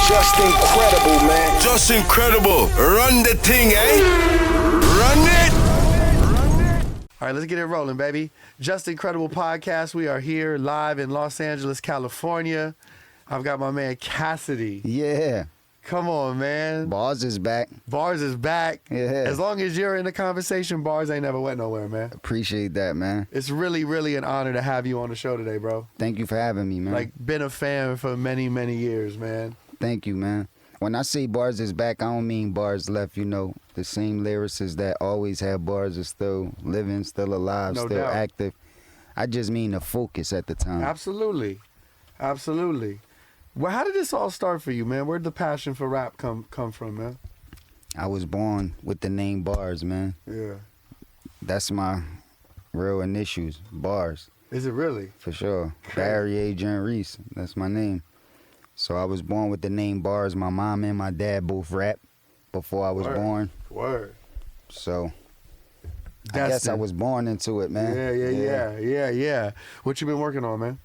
Just incredible, man. Just incredible. Run the thing, eh? Run it. All right, let's get it rolling, baby. Just Incredible Podcast. We are here live in Los Angeles, California. I've got my man Cassidy. Yeah. Come on, man. Bars is back. Bars is back. Yeah. As long as you're in the conversation, Bars ain't never went nowhere, man. Appreciate that, man. It's really, really an honor to have you on the show today, bro. Thank you for having me, man. Like, been a fan for many, many years, man. Thank you, man. When I say bars is back, I don't mean bars left, you know. The same lyricists that always had bars are still living, still alive, No still doubt. active. I just mean the focus at the time. Absolutely. Absolutely. Well, how did this all start for you, man? Where'd the passion for rap come from, man? I was born with the name Bars, man. Yeah. That's my real initials, Bars, Is it really? for sure. Okay. Barry Adrian Reese, that's my name. So I was born with the name Bars. My mom and my dad both rap before I was Word. born. Word. So I Destined. guess I was born into it, man. Yeah. What you been working on, man?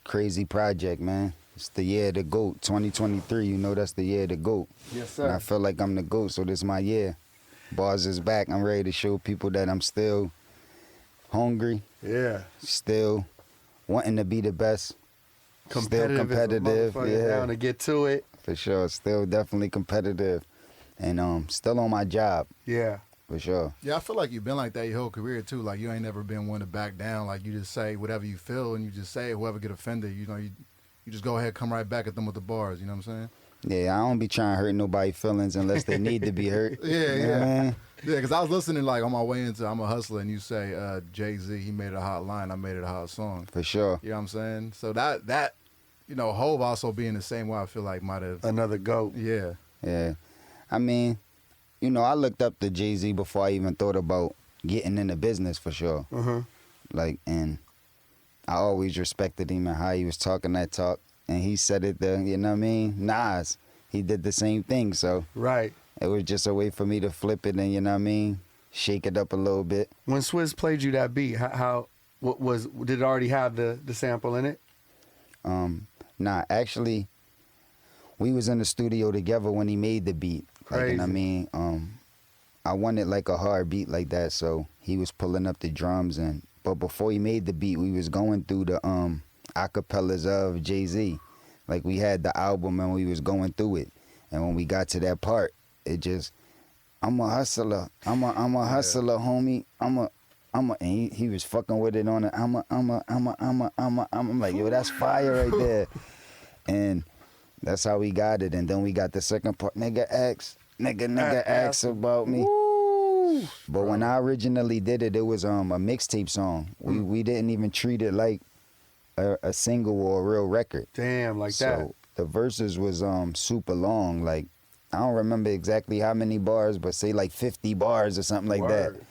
Crazy project, man. It's the year of the GOAT, 2023. You know that's the year of the GOAT. Yes, And I feel like I'm the GOAT, so this is my year. Bars is back. I'm ready to show people that I'm still hungry, Yeah. still wanting to be the best. Competitive. Still competitive, as a motherfucker, yeah. Down to get to it. For sure. Still definitely competitive. And still on my job, Yeah. for sure. Yeah, I feel like you've been like that your whole career too. Like you ain't never been one to back down. Like you just say whatever you feel and you just say it. Whoever get offended, you know, you just go ahead, come right back at them with the bars. You know what I'm saying? Yeah, I don't be trying to hurt nobody's feelings unless they need to be hurt. Yeah, You know yeah. what I mean? Yeah, because I was listening like on my way into I'm a Hustler, and you say Jay-Z, he made it a hot line, I made it a hot song. For sure. You know what I'm saying? So that you know, Hov also being the same way, I feel like might have. Another GOAT. Yeah. Yeah. I mean, you know, I looked up to Jay-Z before I even thought about getting into business, for sure. Uh-huh. Like, and I always respected him and how he was talking that talk. And he said it, you know what I mean? Nas, he did the same thing. So Right. it was just a way for me to flip it and, you know what I mean, shake it up a little bit. When Swizz played you that beat, did it already have the sample in it? Nah, actually, we was in the studio together when he made the beat. Like, and I Crazy. mean, I wanted like a hard beat like that, so he was pulling up the drums but before he made the beat, we was going through the acapellas of Jay-Z. Like we had the album and we was going through it. And when we got to that part, it just, I'm a hustler, I'm a hustler, homie. And he was fucking with it on it. I'm like, yo, that's fire right there. And that's how we got it. And then we got the second part, nigga ask about me. Woo! But when I originally did it, it was a mixtape song. We didn't even treat it like a single or a real record. Damn, like So that. the verses was super long. Like, I don't remember exactly how many bars, but say like 50 bars or something like that. Word.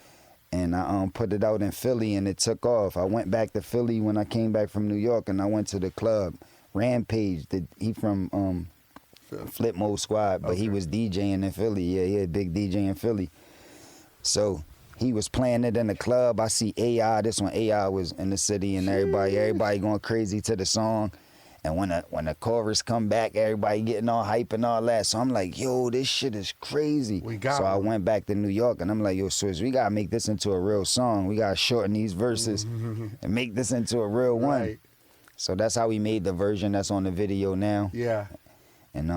And I put it out in Philly and it took off. I went back to Philly when I came back from New York and I went to the club. Rampage, he from Flip Mode Squad, but he Okay. was DJing in Philly. Yeah, he had big DJ in Philly. So he was playing it in the club. I see AI. This one AI was in the city and everybody going crazy to the song. And when the chorus come back, everybody getting all hype and all that. So I'm like, yo, this shit is crazy. We got so I one. went back to New York and I'm like, yo, Swizz, we gotta make this into a real song. We gotta shorten these verses and make this into a real one. Right. So that's how we made the version that's on the video now. Yeah. And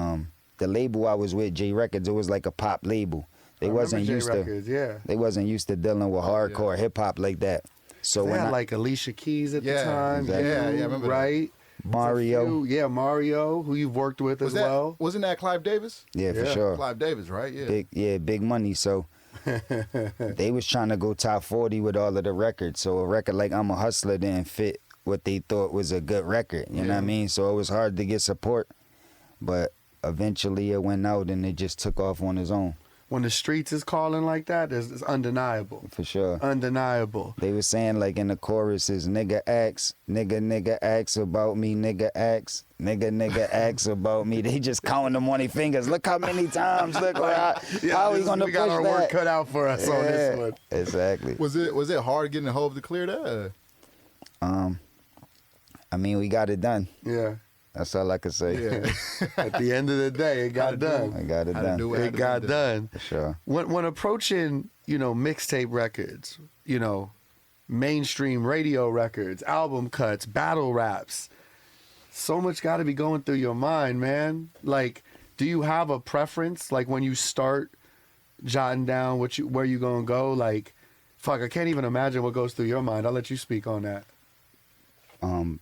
the label I was with, J Records, it was like a pop label. They I wasn't remember used J to Records, yeah. they wasn't used to dealing with hardcore hip hop like that. So They when had like Alicia Keys at the Yeah, time. exactly. Yeah, I you, remember that. right? Mario, Yeah, Mario, who you've worked with as well. Wasn't that Clive Davis? yeah, for Yeah. sure. Clive Davis, right? Yeah. Big money. So they was trying to go top 40 with all of the records. So a record like I'm a Hustler didn't fit what they thought was a good record. You know what I mean? So it was hard to get support. But eventually it went out and it just took off on its own. When the streets is calling like that, it's undeniable. For sure. Undeniable. They was saying like in the choruses, nigga ask about me, nigga ask about me. They just counting them on their fingers. Look how many times. Look how we gonna we push got our that. work cut out for us on this one. Exactly. Was it hard getting a Hov to clear that? I mean, we got it done. Yeah. That's all I could say. Yeah. At the end of the day, it got done. I got it How to done. do it. It got done. For sure. When approaching, mixtape records, mainstream radio records, album cuts, battle raps, so much got to be going through your mind, man. Like, do you have a preference? Like, when you start jotting down where you gonna go? Like, fuck, I can't even imagine what goes through your mind. I'll let you speak on that.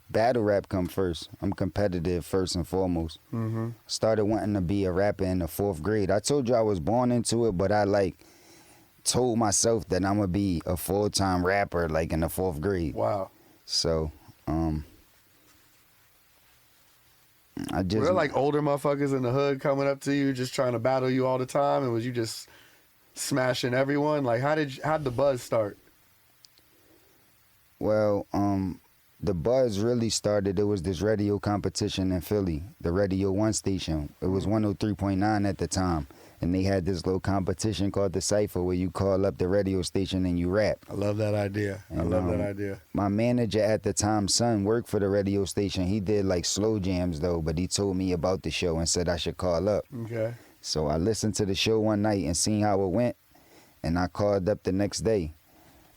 Battle rap come first. I'm competitive first and foremost. Mm-hmm. Started wanting to be a rapper in the 4th grade. I told you I was born into it, but I told myself that I'm gonna be a full-time rapper in the 4th grade. Wow. So, I just Were there like older motherfuckers in the hood coming up to you, just trying to battle you all the time, and was you just smashing everyone? Like, how'd the buzz start? Well, the buzz really started. It was this radio competition in Philly, the Radio 1 station. It was 103.9 at the time. And they had this little competition called the Cypher where you call up the radio station and you rap. I love that idea. I And, love that idea. My manager at the time, son, worked for the radio station. He did slow jams though, but he told me about the show and said I should call up. Okay. So I listened to the show one night and seen how it went. And I called up the next day.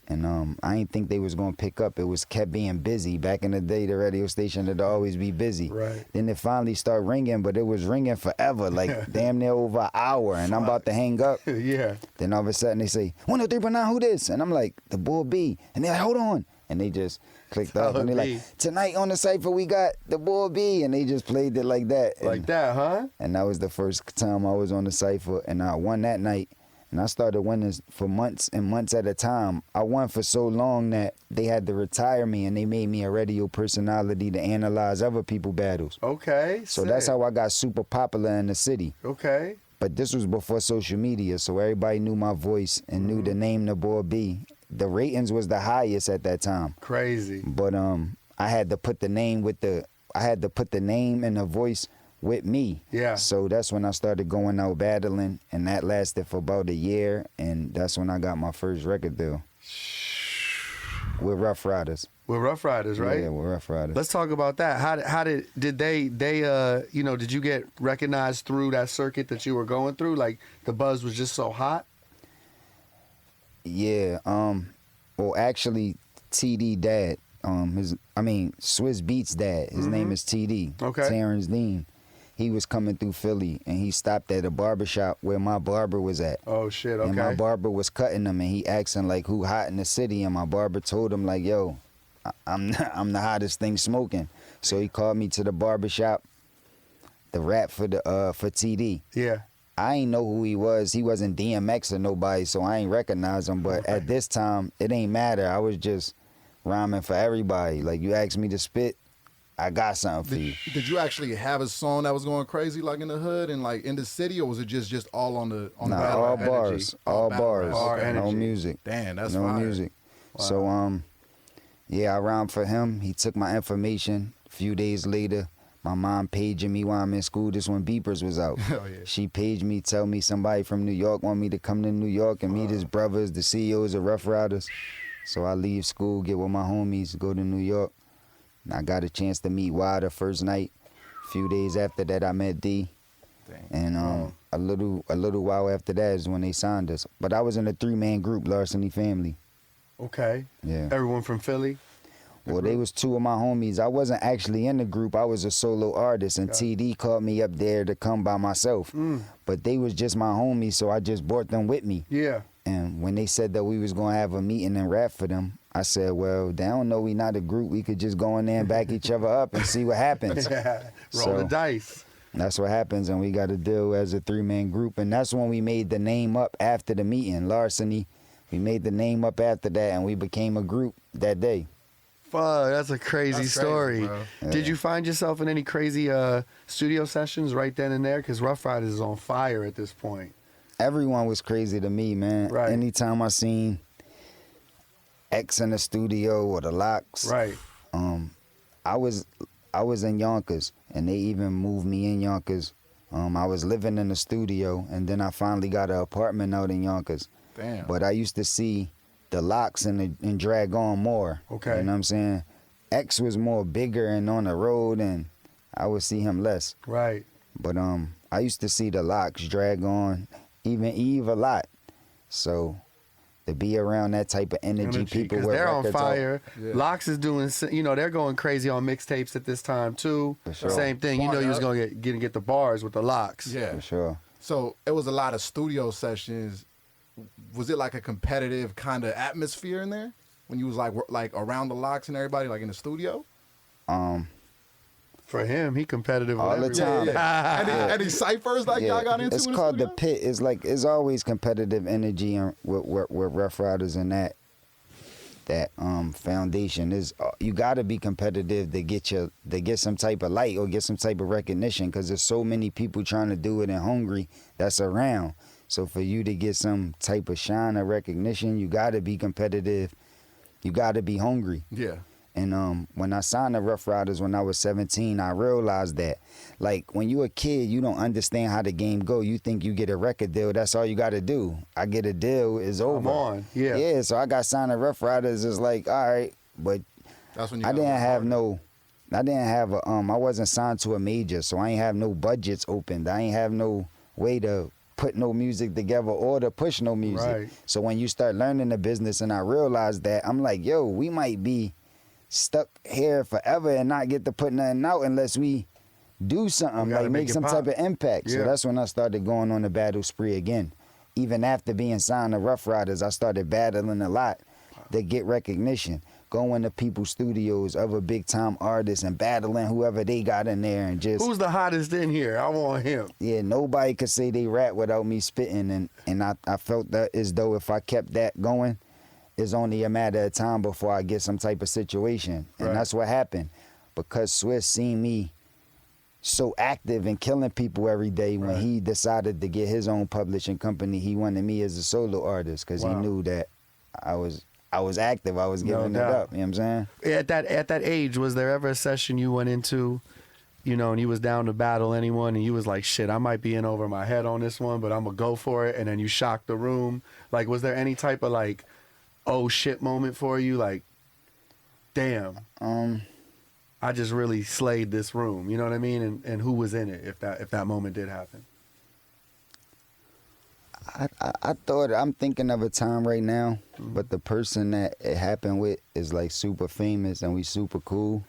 And I didn't think they was gonna pick up. It was kept being busy. Back in the day, the radio station would always be busy. Right. Then it finally started ringing, but it was ringing forever, damn near over an hour. And I'm about to hang up. Yeah. Then all of a sudden they say, 103.9, who this? And I'm like, the Bull B. And they're like, hold on. And they just clicked up. And they're B. like, tonight on the Cypher, we got the Bull B. And they just played it like that. Like that, huh? And that was the first time I was on the Cypher. And I won that night. And I started winning for months and months at a time. I won for so long that they had to retire me and they made me a radio personality to analyze other people's battles. Okay. So that's how I got super popular in the city. Okay. But this was before social media, so everybody knew my voice and knew the name the boy B. The ratings was the highest at that time. Crazy. But I had to put the name and the voice with me. Yeah. So that's when I started going out battling, and that lasted for about a year, and that's when I got my first record deal with Ruff Ryders. With Ruff Ryders, right? Yeah, with Ruff Ryders. Let's talk about that. How did they did you get recognized through that circuit that you were going through? Like, the buzz was just so hot? Yeah. Well, actually, TD dad, Swiss Beats dad. His name is TD. Okay. Terrence Dean. He was coming through Philly, and he stopped at a barbershop where my barber was at. Oh shit. Okay. And my barber was cutting him, and he asked him who hot in the city, and my barber told him yo, I'm the hottest thing smoking. So he called me to the barbershop, the rap for TD. Yeah. I ain't know who he was. He wasn't DMX or nobody, so I ain't recognize him. But at this time, it ain't matter. I was just rhyming for everybody. You asked me to spit, I got something for you. Did you actually have a song that was going crazy in the hood and in the city, or was it just all on the battle all rap bars, energy? all battle bars, rap. Bar Okay. energy. no music. Damn, that's no fire. music. Wow. So yeah, I rhymed for him. He took my information. A few days later, my mom paging me while I'm in school. This when Beepers was out. Hell yeah. She paged me, tell me somebody from New York want me to come to New York and meet his brothers, the CEOs of Ruff Ryders. So I leave school, get with my homies, go to New York. And I got a chance to meet Y the first night. A few days after that, I met D. Dang. And a little while after that is when they signed us. But I was in a 3-man group, Larceny Family. Okay. Yeah. Everyone from Philly? Well, they was 2 of my homies. I wasn't actually in the group. I was a solo artist, and TD called me up there to come by myself. But they was just my homies, so I just brought them with me. Yeah. And when they said that we was going to have a meeting and rap for them, I said, well, they don't know we not a group. We could just go in there and back each other up and see what happens. Roll the dice. That's what happens, and we got to deal as a 3-man group. And that's when we made the name up after the meeting, Larceny. We made the name up after that, and we became a group that day. Fuck, that's a crazy That's story. crazy, Did you find yourself in any crazy studio sessions right then and there? Because Ruff Ryders is on fire at this point. Everyone was crazy to me, man. Right. Anytime I seen X in the studio or the Locks, Right. I was in Yonkers, and they even moved me in Yonkers. I was living in the studio, and then I finally got an apartment out in Yonkers. Damn. But I used to see the Locks and Drag On more. Okay. You know what I'm saying? X was more bigger and on the road, and I would see him less. Right. But I used to see the Locks, Dragon, even Eve a lot. So to be around that type of energy people 'cause with they're on records out- fire. Yeah. Locks is doing, they're going crazy on mixtapes at this time too. For sure. Same thing. You know, you was Bar gonna get the bars with the Locks. Yeah. For sure. So it was a lot of studio sessions. Was it like a competitive kind of atmosphere in there when you was like around the Locks and everybody like in the studio? For him, he competitive with All the everybody. time. Any ciphers like y'all got into? It's in called the studio? Pit. It's always competitive energy with Ruff Ryders and that foundation is you got to be competitive to get some type of light or get some type of recognition because there's so many people trying to do it and hungry that's around. So for you to get some type of shine or recognition, you got to be competitive. You got to be hungry. Yeah. And when I signed to Ruff Ryders when I was 17, I realized that, like, when you a kid, you don't understand how the game go. You think you get a record deal, that's all you got to do. I get a deal, it's over. I'm on. Yeah. Yeah, so I got signed to Ruff Ryders. It's like, all right, but That's when you I got didn't work have harder. I wasn't signed to a major, so I ain't have no budgets opened. I ain't have no way to put no music together or to push no music. Right. So when you start learning the business and I realized that, I'm like, yo, we might be stuck here forever and not get to put nothing out unless we do something, We gotta like make make it some pop. type of impact. Yeah. So that's when I started going on the battle spree again. Even after being signed to Ruff Ryders, I started battling a lot to get recognition. Going to people's studios, other big time artists, and battling whoever they got in there, and just Who's the hottest in here? I want him. yeah, nobody could say they rap without me spitting, and I felt that as though if I kept that going, it's only a matter of time before I get some type of situation, and Right. that's what happened. Because Swiss seen me so active and killing people every day when Right. he decided to get his own publishing company, he wanted me as a solo artist because Wow. he knew that I was active, I was No giving it doubt. up. You know what I'm saying? At that age, was there ever a session you went into, and you was down to battle anyone, and you was like, shit, I might be in over my head on this one, but I'm gonna go for it, and then you shocked the room? Like, was there any type of like, oh shit moment for you? Like, damn, I just really slayed this room. You know what I mean? And who was in it if that moment did happen? I thought I'm thinking of a time right now, but the person that it happened with is like super famous and we super cool.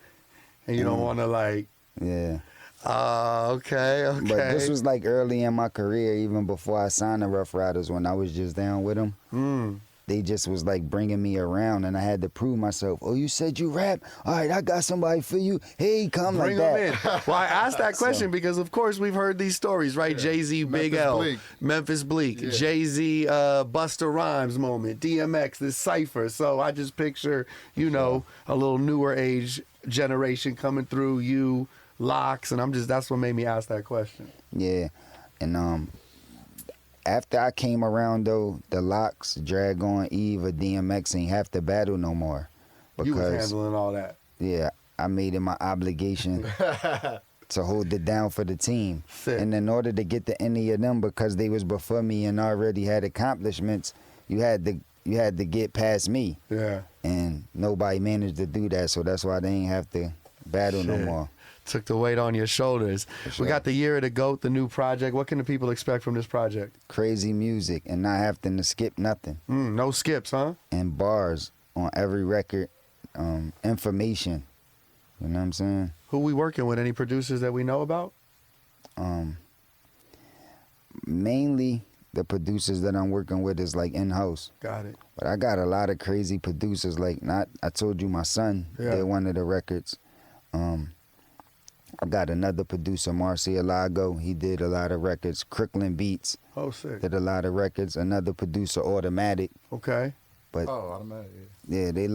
And you don't want to like, Yeah. okay. But this was like early in my career, even before I signed the Ruff Ryders, when I was just down with them. They just was like bringing me around, and I had to prove myself. Oh, you said you rap? All right, I got somebody for you. Hey, come Bring like them that. in. Well, I asked that question because, of course, we've heard these stories, right? Jay-Z, Big Memphis L, Bleak. Memphis Bleak, Yeah. Jay-Z, Busta Rhymes moment, DMX, this cipher. So I just picture, a little newer age generation coming through, you, Locks, and that's what made me ask that question. Yeah, and after I came around though, the Locks, Dragon, Eve, or DMX ain't have to battle no more. You was Because handling all that. yeah, I made it my obligation to hold it down for the team. Sick. And in order to get to any of them, because they was before me and already had accomplishments, you had to get past me. Yeah. And nobody managed to do that, so that's why they ain't have to battle no Shit. more. Took the weight on your shoulders. sure. We got the Year of the GOAT, the new project. What can the people expect from this project? Crazy music and not having to skip nothing. No skips, huh? And bars on every record, information. You know what I'm saying? Who we working with? Any producers that we know about? Mainly the producers that I'm working with is like in-house. Got it. But I got a lot of crazy producers. I told you my son did one of the records. I got another producer, Marcia Lago. He did a lot of records. Crooklyn Beats Oh, sick. did a lot of records. Another producer, Automatic. Okay. But Oh, automatic. yeah, they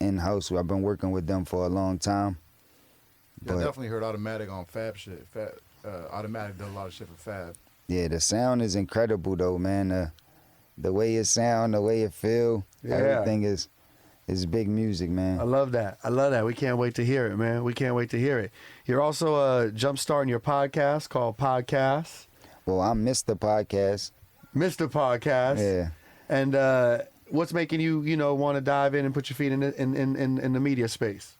in-house. I've been working with them for a long time. Yeah, I But definitely heard automatic on Fab shit. Automatic did a lot of shit for Fab. yeah, the sound is incredible though, man. The way it sound, the way it feel, Yeah. everything is big music, I man. love that. I love that. We can't wait to hear it, man. We can't wait to hear it. You're also jumpstarting your podcast called Podcast, Well, I'm Mr. Podcast. Mr. Podcast. Yeah. And what's making you, want to dive in and put your feet in the media space?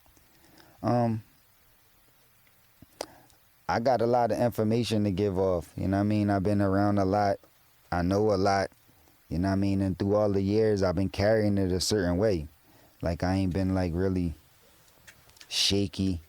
I got a lot of information to give off. You know what I mean? I've been around a lot. I know a lot. You know what I mean? And through all the years, I've been carrying it a certain way. Like, I ain't been, like, really shaky.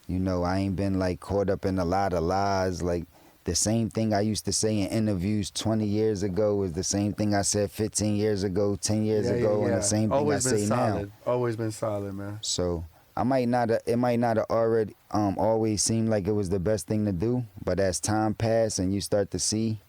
You know, I ain't been, like, caught up in a lot of lies. Like, the same thing I used to say in interviews 20 years ago is the same thing I said 15 years ago, 10 years ago, and the same thing Always I been say solid. now. Always been solid, man. So it might not have already always seemed like it was the best thing to do, but as time passed and you start to see,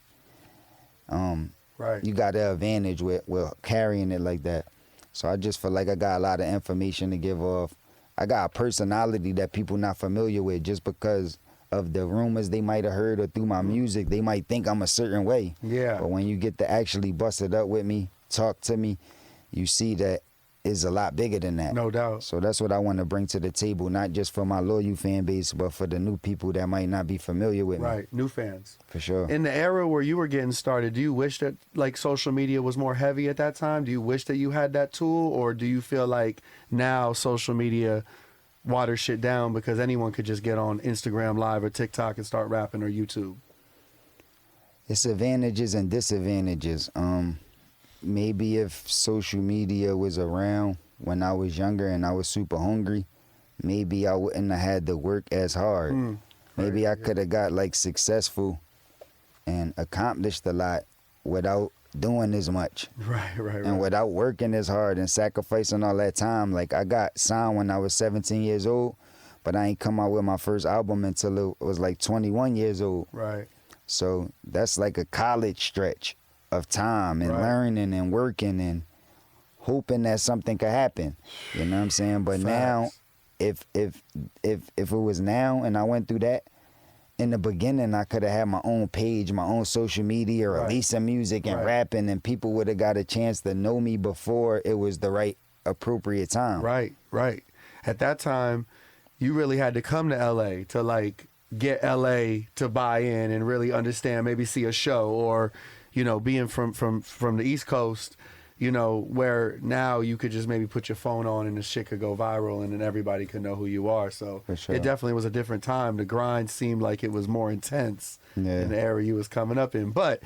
Right. you got the advantage with carrying it like that. So I just feel like I got a lot of information to give off. I got a personality that people not familiar with just because of the rumors they might have heard or through my music. They might think I'm a certain way. Yeah. But when you get to actually bust it up with me, talk to me, you see that it's a lot bigger than that. No doubt. So that's what I want to bring to the table, not just for my loyal fan base, but for the new people that might not be familiar with me. Right. New fans. For sure. In the era where you were getting started, do you wish that like social media was more heavy at that time? Do you wish that you had that tool, or do you feel like now social media waters shit down because anyone could just get on Instagram Live or TikTok and start rapping, or YouTube? It's advantages and disadvantages. Maybe if social media was around when I was younger and I was super hungry, maybe I wouldn't have had to work as hard. Maybe I could have got like successful and accomplished a lot without doing as much. Right. And without working as hard and sacrificing all that time. Like, I got signed when I was 17 years old, but I ain't come out with my first album until it was like 21 years old. Right. So that's like a college stretch of time and learning and working and hoping that something could happen. You know what I'm saying? But now, if it was now and I went through that, in the beginning, I could have had my own page, my own social media, releasing music and rapping, and people would have got a chance to know me before it was the right, appropriate time. Right. At that time, you really had to come to LA to like get LA to buy in and really understand, maybe see a show, or, you know, being from the East Coast, you know, where now you could just maybe put your phone on and the shit could go viral and then everybody could know who you are. So For sure. it definitely was a different time. The grind seemed like it was more intense in the era you was coming up in. But,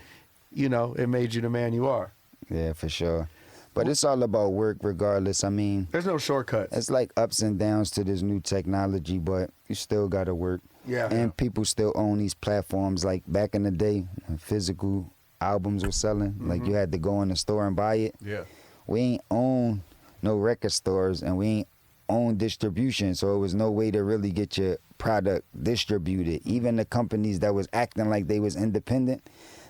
you know, it made you the man you are. Yeah, for sure. But it's all about work regardless. I mean, There's no shortcuts. it's like ups and downs to this new technology, but you still got to work. Yeah. And people still own these platforms. Like back in the day, when physical albums were selling, like you had to go in the store and buy it. Yeah. We ain't own no record stores and we ain't own distribution, so it was no way to really get your product distributed. Even the companies that was acting like they was independent,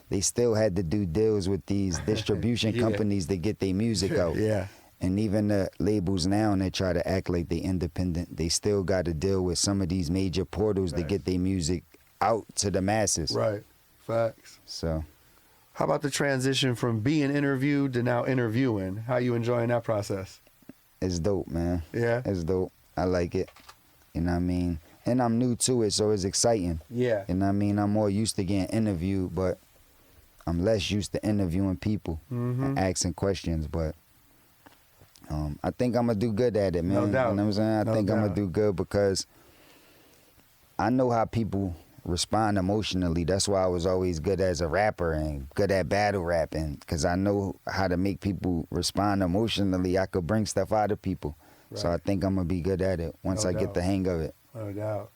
they still had to do deals with these distribution companies to get their music out. Yeah. And even the labels now, and they try to act like they independent, they still got to deal with some of these major portals to get their music out to the masses. Right. Facts. So How about the transition from being interviewed to now interviewing? How you enjoying that process? it's dope, man. Yeah. It's dope. I like it. You know what I mean? And I'm new to it, so it's exciting. Yeah. You know what I mean? I'm more used to getting interviewed, but I'm less used to interviewing people and asking questions. But I think I'm going to do good at it, man. No doubt. You know what I'm saying? I think I'm going to do good because I know how people respond emotionally. That's why I was always good as a rapper and good at battle rapping, because I know how to make people respond emotionally. I could bring stuff out of people. So I think I'm going to be good at it once I get the hang of it. No doubt.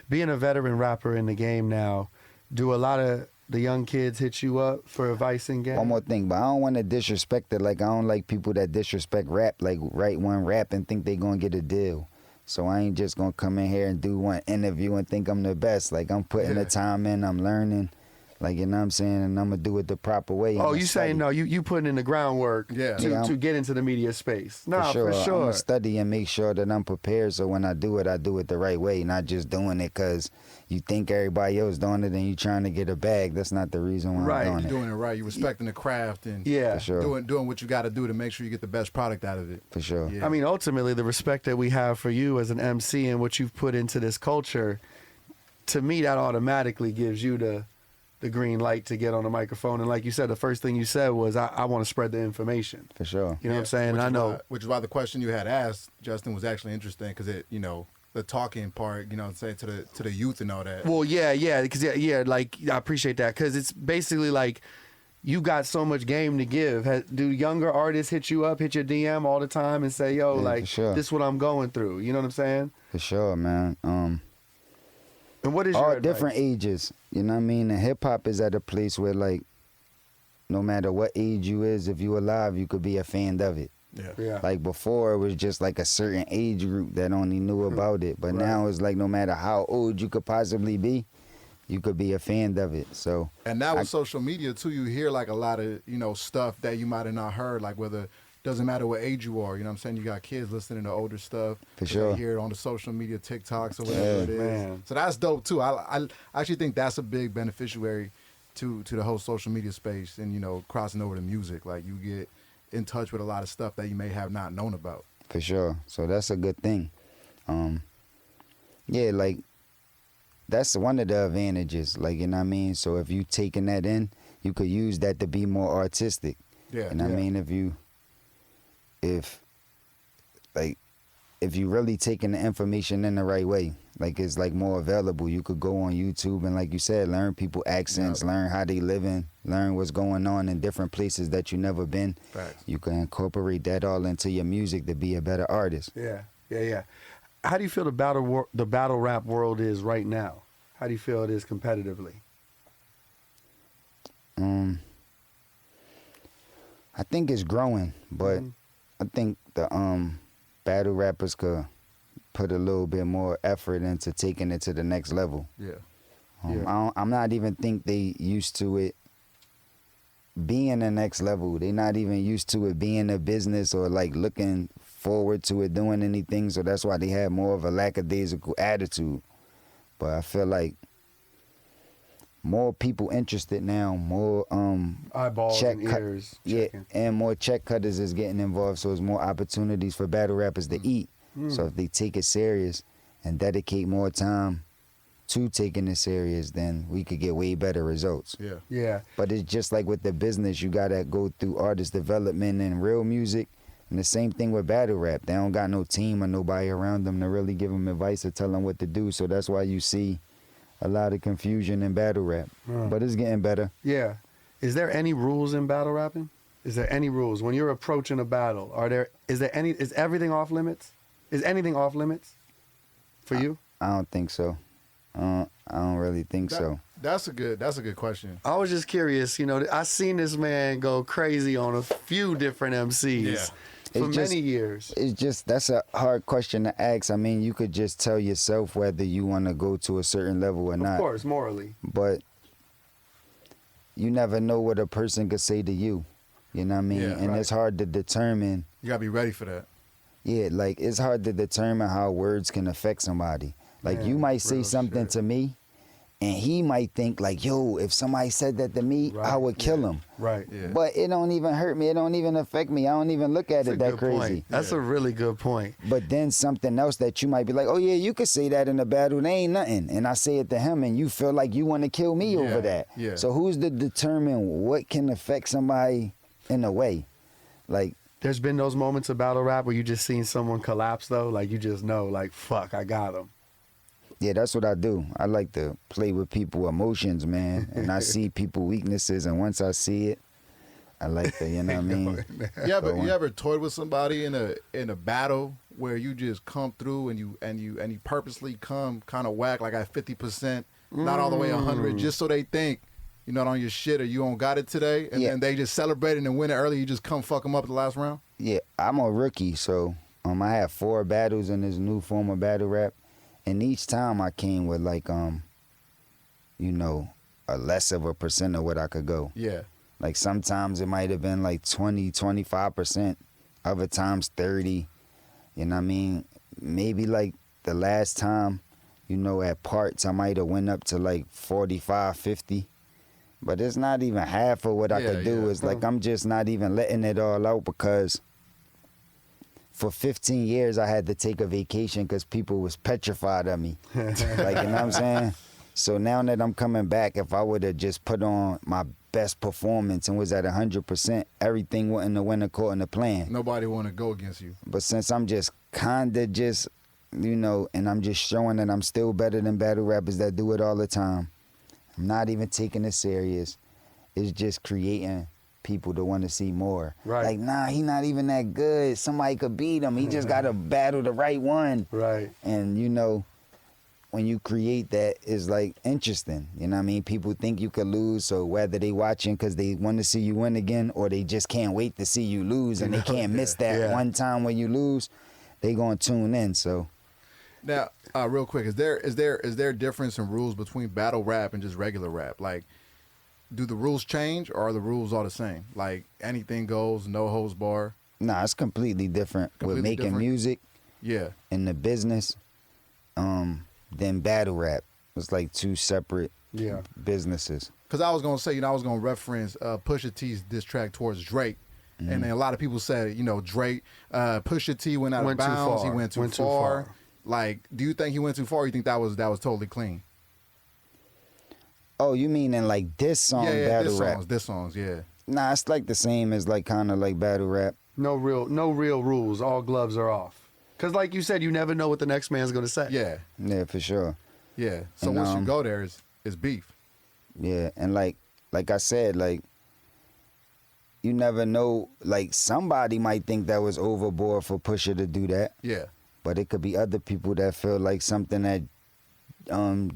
Being a veteran rapper in the game now, do a lot of the young kids hit you up for advice in game? One more thing, but I don't want to disrespect it. Like, I don't like people that disrespect rap, like write one rap and think they going to get a deal. So I ain't just going to come in here and do one interview and think I'm the best. Like, I'm putting the time in, I'm learning. Like, you know what I'm saying? And I'm going to do it the proper way. Oh, you saying no, you putting in the groundwork to get into the media space. No, for sure. I'm going to study and make sure that I'm prepared, so when I do it the right way, not just doing it because you think everybody else doing it and you trying to get a bag. That's not the reason why I'm doing You're it. doing it right. You're respecting the craft and For sure. doing what you got to do to make sure you get the best product out of it. For sure. Yeah. I mean, ultimately, the respect that we have for you as an MC and what you've put into this culture, to me, that automatically gives you the green light to get on the microphone. And like you said, the first thing you said was, I want to spread the information. For sure. You know what I'm saying? I know. Which is why the question you had asked, Justin, was actually interesting because it, you know, the talking part, you know, say to the youth and all that. Well, yeah, because like I appreciate that because it's basically like you got so much game to give. Do younger artists hit you up, hit your DM all the time and say, yo, Yeah, like, sure. this is what I'm going through. You know what I'm saying? For sure, man. And what is your All advice? different ages. You know what I mean? And hip hop is at a place where, like, no matter what age you is, if you alive, you could be a fan of it. Yeah. Like before, it was just like a certain age group that only knew about it. But Right. now it's like no matter how old you could possibly be, you could be a fan of it. So And now with social media too, you hear like a lot of, you know, stuff that you might have not heard, like whether doesn't matter what age you are, you know what I'm saying? You got kids listening to older stuff. For 'cause sure. They hear it on the social media, TikToks or whatever Yeah, it is. man. So that's dope too. I actually think that's a big beneficiary to the whole social media space and, you know, crossing over to music. Like you get in touch with a lot of stuff that you may have not known about. for sure. So that's a good thing. Yeah, like that's one of the advantages. Like, you know what I mean? So if you taking that in, you could use that to be more artistic. Yeah. And I mean, if you really taking the information in the right way, like it's like more available. You could go on YouTube and, like you said, learn people accents, learn how they living, learn what's going on in different places that you never been. Facts. You can incorporate that all into your music to be a better artist. Yeah. How do you feel the battle rap world is right now? How do you feel it is competitively? I think it's growing, but I think the battle rappers could put a little bit more effort into taking it to the next level. Yeah. I'm not even think they used to it being the next level. They not even used to it being a business or like looking forward to it doing anything. So that's why they have more of a lackadaisical attitude. But I feel like more people interested now, more Eyeballs check and cut- ears. yeah, checking. and more check cutters is getting involved. So it's more opportunities for battle rappers to eat. So if they take it serious and dedicate more time to taking it serious, then we could get way better results. Yeah. Yeah. But it's just like with the business, you gotta go through artist development and real music. And the same thing with battle rap. They don't got no team or nobody around them to really give them advice or tell them what to do. So that's why you see a lot of confusion in battle rap. But it's getting better. Yeah. Is there any rules in battle rapping? Is there any rules when you're approaching a battle? Is everything off limits? Is anything off limits for you? I don't think so. I don't really think so. That's a good question. I was just curious. You know, I seen this man go crazy on a few different MCs Yeah. for It's just- many years. It's just, that's a hard question to ask. I mean, you could just tell yourself whether you want to go to a certain level or not. Of course, morally. But you never know what a person could say to you. You know what I mean? Yeah, and right. it's hard to determine. You gotta be ready for that. Yeah, like it's hard to determine how words can affect somebody. Like Man, you might say real something shit. to me, and he might think like, yo, if somebody said that to me, I Right, would kill him. Right. Yeah. But it don't even hurt me. It don't even affect me. I don't even look at That's it a that good crazy. point. That's a really good point. But then something else that you might be like, oh yeah, you could say that in a battle, they ain't nothing. And I say it to him and you feel like you want to kill me over that. Yeah. So who's to determine what can affect somebody in a way? Like, There's been those moments of battle rap where you just seen someone collapse though, like you just know, like fuck, I got him. yeah, that's what I do. I like to play with people emotions, man. And I see people weaknesses, and once I see it, I like to, you know what I mean? You ever toyed with somebody in a battle where you just come through and you purposely come kind of whack like at 50%, not all the way 100, just so they think you're not on your shit or you don't got it today, and Yeah. then they just celebrate and win it early. You just come fuck them up at the last round. Yeah, I'm a rookie, so I have 4 battles in this new form of battle rap, and each time I came with like you know, a less of a percent of what I could go. Yeah. Like sometimes it might have been like 20, 25%, other times 30. You know what I mean? Maybe like the last time, you know, at parts I might have went up to like 45, 50. But it's not even half of what I Yeah, could do. yeah. It's like I'm just not even letting it all out because for 15 years I had to take a vacation because people was petrified of me. Like, you know what I'm saying? So now that I'm coming back, if I would have just put on my best performance and was at 100%, everything wouldn't have went according to plan. Nobody want to go against you. But since I'm just kinda just, and I'm just showing that I'm still better than battle rappers that do it all the time, I'm not even taking it serious. It's just creating people to want to see more. Right. Like, nah, he not even that good. Somebody could beat him. He just got to battle the right one. Right. And, when you create that, it's like interesting. You know what I mean? People think you could lose, so whether they watching because they want to see you win again or they just can't wait to see you lose and they can't miss that one time when you lose, they going to tune in. So Now, real quick, is there a difference in rules between battle rap and just regular rap? Like, do the rules change or are the rules all the same? Like, anything goes, no holds bar? nah, it's completely different with Completely making different? music Yeah. in the business than battle rap. It's like two separate businesses. Because I was going to say, I was going to reference Pusha T's diss track towards Drake. Mm-hmm. And then a lot of people said, Drake, Pusha T went out Went of too bounds. He far. went too Went too far. far. Like, do you think he went too far or you think that was totally clean? Oh, you mean in like this song battle rap? Diss songs, yeah. Nah, it's like the same as like kind of like battle rap. No real rules. All gloves are off. Because like you said, you never know what the next man's going to say. Yeah, Yeah, for sure. yeah. So And, once you go there, it's beef. Yeah, and like I said, like you never know. Like somebody might think that was overboard for Pusha to do that, Yeah. but it could be other people that feel like something that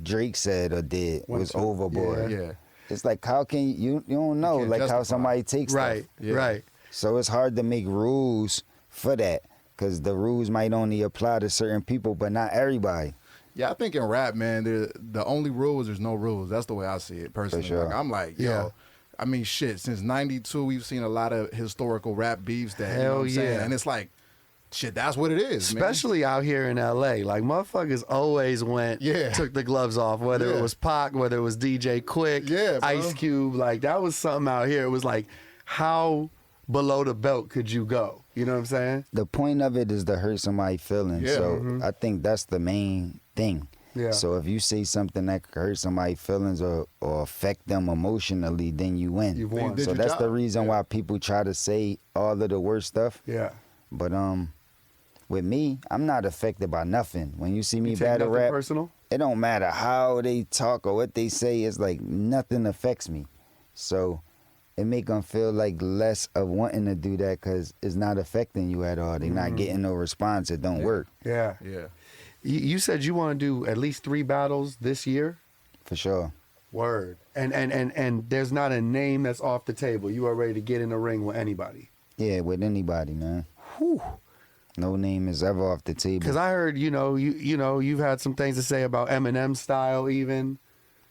Drake said or did was too- overboard. Yeah. It's like how can you don't know can't like how justify. somebody takes Right. stuff. Yeah. Right. So it's hard to make rules for that because the rules might only apply to certain people, but not everybody. Yeah, I think in rap, man, the only rule is there's no rules. That's the way I see it personally. sure. Like, I'm like, Yeah. I mean, shit, since 92, we've seen a lot of historical rap beefs that, you know Hell what I'm saying? yeah. And it's like, shit, that's what it is, man. Especially out here in LA. Like motherfuckers always took the gloves off, whether Yeah. it was Pac, whether it was DJ Quick, Yeah, bro. Ice Cube. Like that was something out here. It was like, how below the belt could you go? You know what I'm saying? The point of it is to hurt somebody's feelings. Yeah. So I think that's the main thing. Yeah. So if you say something that could hurt somebody's feelings or affect them emotionally, then you win. You've won. Did So your that's the job. reason Yeah. why people try to say all of the worst stuff. Yeah. But with me, I'm not affected by nothing. When you see me You take battle nothing rap, personal? it don't matter how they talk or what they say. It's like nothing affects me. So it make them feel like less of wanting to do that because it's not affecting you at all. They're not getting no response. It don't work Yeah. Yeah. You said you want to do at least 3 battles this year? for sure. Word. And there's not a name that's off the table. You are ready to get in the ring with anybody. Yeah, with anybody, man. Whew. No name is ever off the table. Because I heard, you've had some things to say about Eminem style even.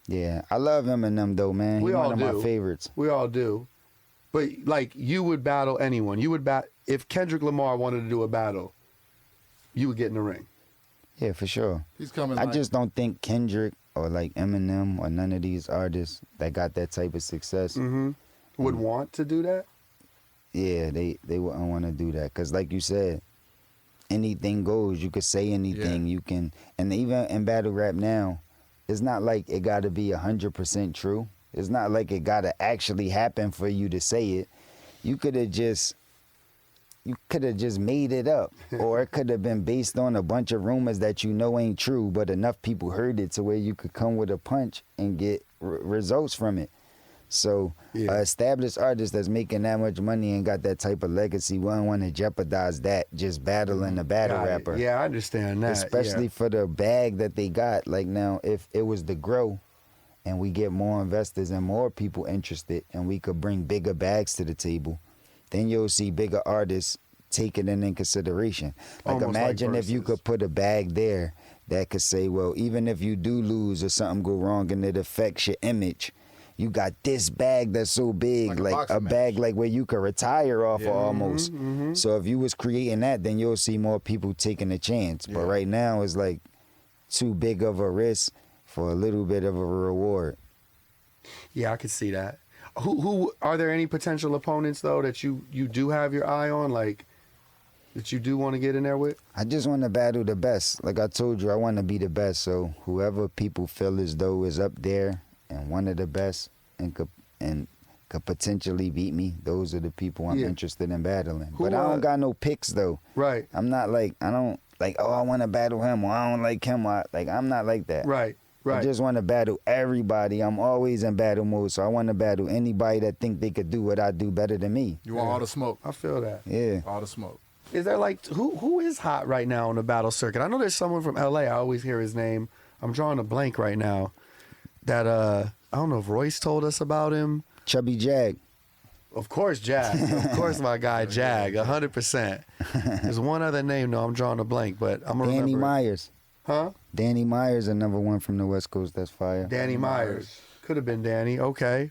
Yeah, I love Eminem though, man. We He's all one of do. my favorites. We all do. But like you would battle anyone. You would if Kendrick Lamar wanted to do a battle, you would get in the ring. Yeah, for sure. He's coming I like, just don't think Kendrick or like Eminem or none of these artists that got that type of success. Would want to do that? Yeah, they wouldn't want to do that because, like you said, anything goes. You could say anything. Yeah. You can, and even in battle rap now, it's not like it got to be 100% true. It's not like it got to actually happen for you to say it. You could have just made it up, or it could have been based on a bunch of rumors that ain't true, but enough people heard it to where you could come with a punch and get results from it. So, Yeah. an established artist that's making that much money and got that type of legacy wouldn't want to jeopardize that just battling a battle Got it. rapper. Yeah, I understand that. Especially yeah. for the bag that they got. Like now, if it was to grow and we get more investors and more people interested and we could bring bigger bags to the table, then you'll see bigger artists taking it in consideration. Like Almost like imagine if you Versus. could put a bag there that could say, well, even if you do lose or something go wrong and it affects your image, you got this bag that's so big, Like a like boxing a bag like where you could retire off Yeah. of almost. So if you was creating that, then you'll see more people taking a chance. But Yeah. right now it's like too big of a risk for a little bit of a reward. Yeah, I could see that. Who are there any potential opponents though that you do have your eye on? Like that you do want to get in there with? I just want to battle the best. Like I told you, I want to be the best. So whoever people feel as though is up there and one of the best and could potentially beat me, those are the people I'm interested in battling. But I don't got no picks though. Right. I'm not like, I don't like, oh, I want to battle him or I don't like him. I'm not like that. Right. I just want to battle everybody. I'm always in battle mode, so I want to battle anybody that think they could do what I do better than me. You want all the smoke. I feel that. Yeah. All the smoke. Is there like who is hot right now on the battle circuit? I know there's someone from LA. I always hear his name. I'm drawing a blank right now. That I don't know if Royce told us about him. Chubby Jag. Of course, Jag. Of course, my guy Jag. 100%. There's one other name though. I'm drawing a blank, but I'm gonna Danny remember it. Myers. Huh? Danny Myers, another one from the West Coast. That's fire. Danny Myers. Could have been Danny. Okay.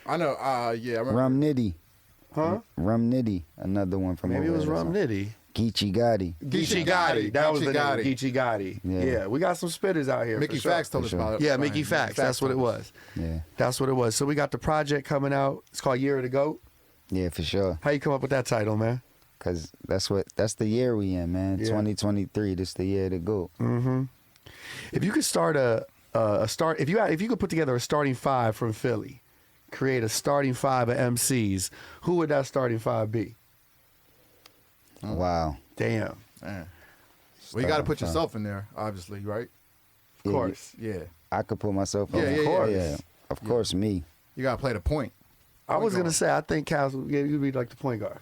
I know. Yeah, I remember. Rum Nitty. Huh? Rum Nitty, another one from Maybe it over was there. Rum Nitty. Geechee Gotti. Geechee Gotti. That was the name. Gotti. Geechee Gotti. Yeah. Yeah, we got some spitters out here. Mickey for sure. Fax told For us sure. about it. Yeah, Ryan. Mickey Fax. That's what it told us. was. Yeah. That's what it was. So we got the project coming out. It's called Year of the Goat. Yeah, for sure. How you come up with that title, man? Cause that's the year we in, man. Yeah. 2023. This the year to go. Mm-hmm. If you could start if you could put together a starting five from Philly, create a starting five of MCs, who would that starting five be? Wow. Damn. Man. Well, you got to put yourself in there, obviously, right? Of course. Yeah. I could put myself Yeah, in. yeah, Of course. yeah. Yeah. Of course, me. You got to play the point. I was going? gonna say I think Cass you'd be like the point guard.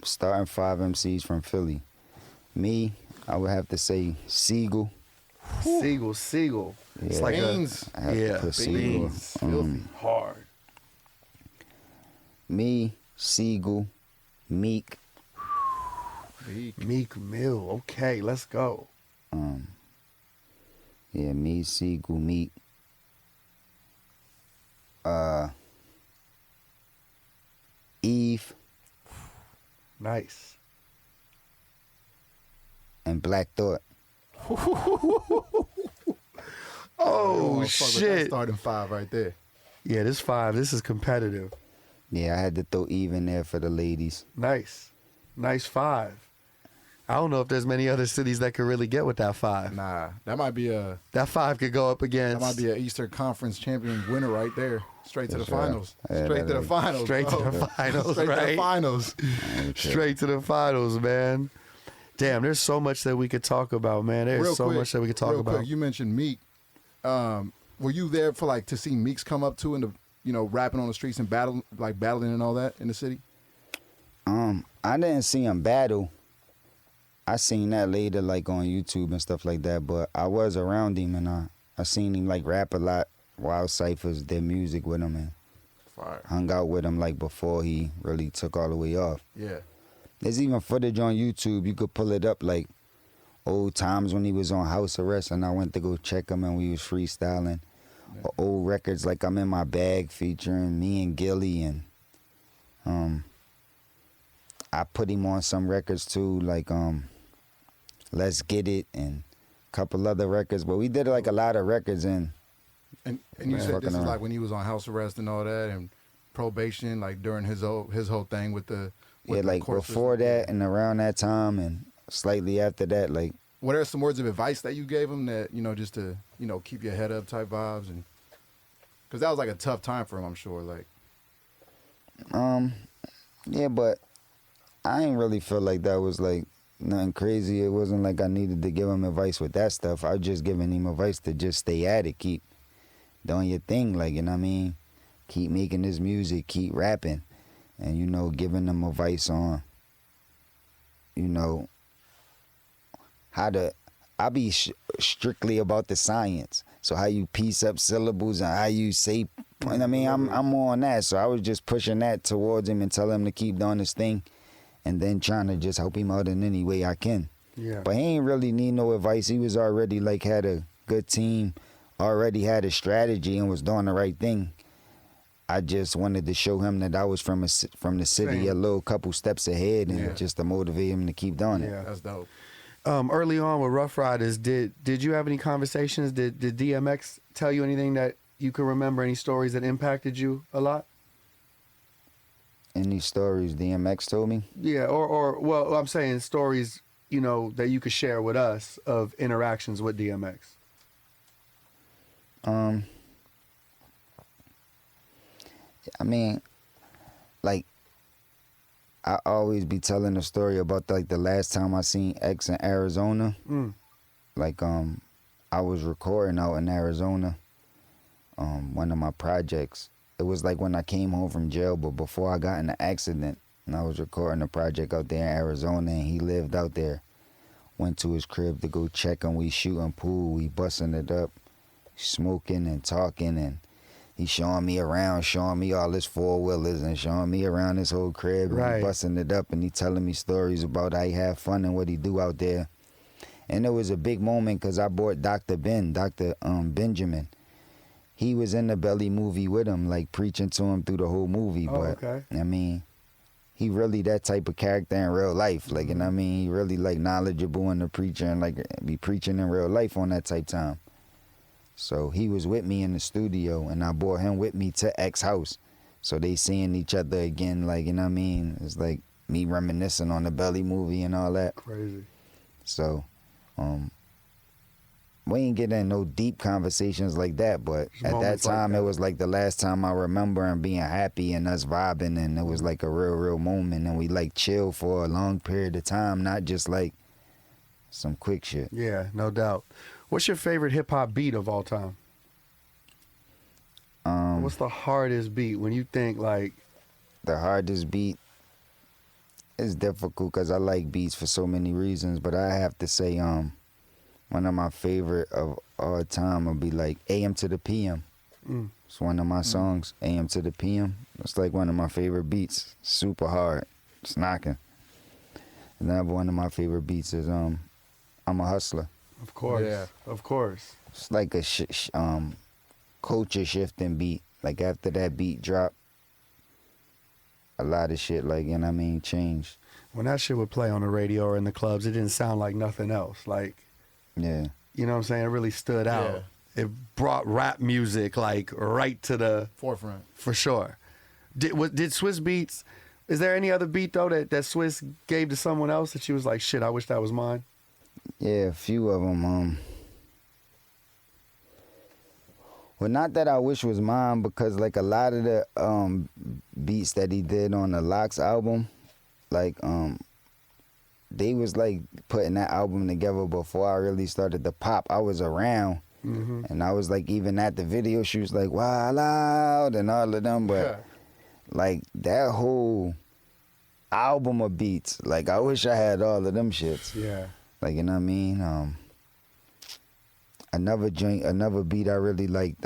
Starting 5 MCs from Philly. Me, I would have to say Siegel. Siegel. It's Yeah. like Beans. I have to Yeah, put Siegel. Beans. Filthy. Hard. Me, Siegel, Meek. Meek Mill. Okay, let's go. Yeah, me, Siegel, Meek. Eve Nice. and Black Thought. Oh Fuck with that shit. starting 5 right there. Yeah, this 5. This is competitive. Yeah, I had to throw Eve in there for the ladies. Nice. Nice 5. I don't know if there's many other cities that could really get with that 5. Nah, that might be a That 5 could go up against. an Eastern Conference champion winner right there. Straight to the sure. finals. Yeah, Straight to the that- finals. Straight to bro. the finals, Straight to right? the finals. Straight to the finals, man. Damn, there's so much that we could talk about, man. There's Real so quick, much that we could talk real about. Quick, you mentioned Meek. Were you there for like to see Meeks come up to and rapping on the streets and battling and all that in the city? I didn't see him battle. I seen that later, like on YouTube and stuff like that. But I was around him and I seen him like rap a lot, wild ciphers, did music with him and Fire. hung out with him like before he really took all the way off. Yeah. There's even footage on YouTube. You could pull it up like old times when he was on house arrest and I went to go check him and we was freestyling. Or old records like I'm in My Bag featuring me and Gilly and I put him on some records too, like Let's Get It and a couple other records. But we did like a lot of records and And you said Fucking this is around. like when he was on house arrest and all that and probation, like during his whole thing with the yeah, like court before system. that and around that time and slightly after that, like What are some words of advice that you gave him that just to keep your head up type vibes and because that was like a tough time for him, I'm sure. Like yeah, but I ain't really feel like that was like nothing crazy. It wasn't like I needed to give him advice with that stuff. I was just giving him advice to just stay at it, keep doing your thing, like, you know what I mean? Keep making this music, keep rapping, and, giving them advice on, how to, I be strictly about the science. So how you piece up syllables and how you say, I mean, I'm more on that. So I was just pushing that towards him and telling him to keep doing his thing and then trying to just help him out in any way I can. Yeah. But he ain't really need no advice. He was already like had a good team, already had a strategy and was doing the right thing. I just wanted to show him that I was from the city Same. a little couple steps ahead and Yeah. just to motivate him to keep doing it. Yeah. that's dope. Early on with Ruff Ryders, did you have any conversations? Did DMX tell you anything that you can remember? Any stories that impacted you a lot? Any stories DMX told me? Yeah, or well, I'm saying stories, you know, that you could share with us of interactions with DMX. I mean, like, I always be telling a story about like the last time I seen X in Arizona. Like, I was recording out in Arizona, one of my projects. It was like when I came home from jail, but before I got in the accident, and I was recording a project out there in Arizona, and he lived out there. Went to his crib to go check him. We shooting pool, we busting it up, smoking and talking, and he showing me around, showing me all his four-wheelers and showing me around his whole crib, and Right. we busting it up, and he telling me stories about how he have fun and what he do out there. And it was a big moment because I brought Dr. Benjamin. He was in the Belly movie with him, like preaching to him through the whole movie. Oh, But okay. I mean, he really that type of character in real life. Like, you know what I mean? He really like knowledgeable in the preacher and like be preaching in real life on that type time. So he was with me in the studio, and I brought him with me to X house. So they seeing each other again, like, you know what I mean? It's like me reminiscing on the Belly movie and all that. Crazy. So, we ain't getting in no deep conversations like that, but Just at that moments like time, that. it was like the last time I remember him being happy and us vibing, and it was like a real moment, and we like chill for a long period of time, not just like some quick shit. Yeah, no doubt. What's your favorite hip hop beat of all time? What's the hardest beat when you think like? The hardest beat is difficult because I like beats for so many reasons, but I have to say, one of my favorite of all time would be like AM to the PM. It's one of my songs, AM to the PM. It's like one of my favorite beats. Super hard. It's knocking. Another one of my favorite beats is I'm a Hustler. Of course, Yeah. of course. It's like a culture shifting beat. Like after that beat drop, a lot of shit, like, you know what I mean, changed. When that shit would play on the radio or in the clubs, it didn't sound like nothing else. Like, Yeah. you know what I'm saying? It really stood out. It brought rap music like right to the Forefront. for sure. Did Swiss Beats? Is there any other beat though that Swiss gave to someone else that you was like, shit, I wish that was mine? Yeah, a few of them. Well, not that I wish was mine, because like a lot of the beats that he did on the Locks album, like they was like putting that album together before I really started to pop. I was around, and I was like even at the video shoots, like Wild Out and all of them, but like that whole album of beats, like I wish I had all of them shits. Yeah. Like, you know what I mean? Another beat I really liked,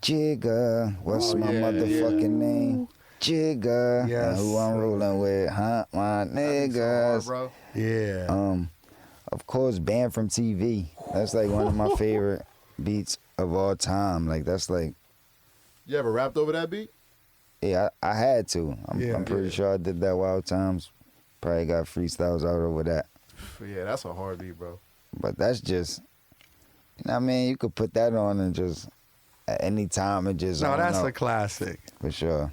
Jigga. What's my motherfucking name? Jigga. Yes. And who I'm rolling with, huh? My niggas. Bro. Yeah. Of course, Banned from TV. That's like one of my favorite beats of all time. Like, that's like, You ever rapped over that beat? yeah, I had to. I'm pretty Yeah. sure I did that Wild Times. Probably got freestyles out over that. Yeah, that's a hard beat, bro. But that's just, you know what I mean? You could put that on and just, at any time, it just, No, I don't that's know, a classic. for sure.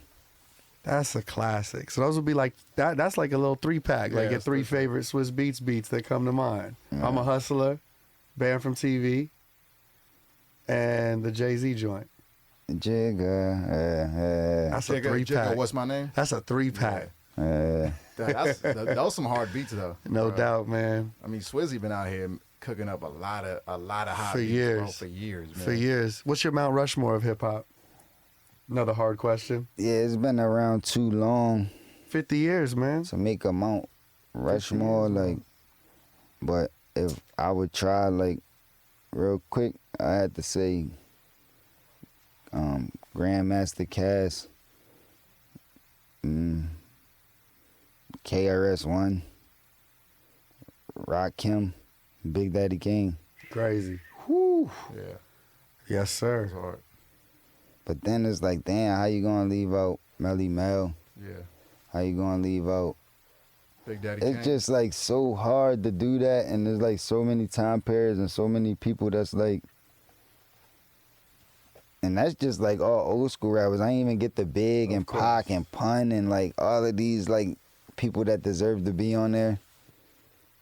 That's a classic. So those would be like that. That's like a little 3-pack. Like Yeah, your it's 3 different. favorite Swiss beats that come to mind. Yeah. I'm a Hustler, Banned from TV, and the Jay-Z joint. Jigga, That's a Jigga, 3-pack. what's my name? That's a 3-pack. That was some hard beats though. No bro. doubt, man. I mean, Swizzy been out here cooking up a lot of hot For beats, years. bro, for years, man. For years. What's your Mount Rushmore of hip hop? Another hard question. Yeah, it's been around too long 50 years, man. to make a Mount Rushmore, like, but if I would try, like, real quick, I had to say, Grandmaster Cass, KRS-One, Rakim, Big Daddy Kane. Crazy. Whew. Yeah, Yes, sir. it's hard. But then it's like, damn, how you gonna leave out Melly Mel? Yeah, How you gonna leave out? Big Daddy It's Kane. just like so hard to do that, and there's like so many time periods and so many people that's like And that's just like all old school rappers. I ain't even get the Big and Pac and Pun and like all of these like people that deserve to be on there.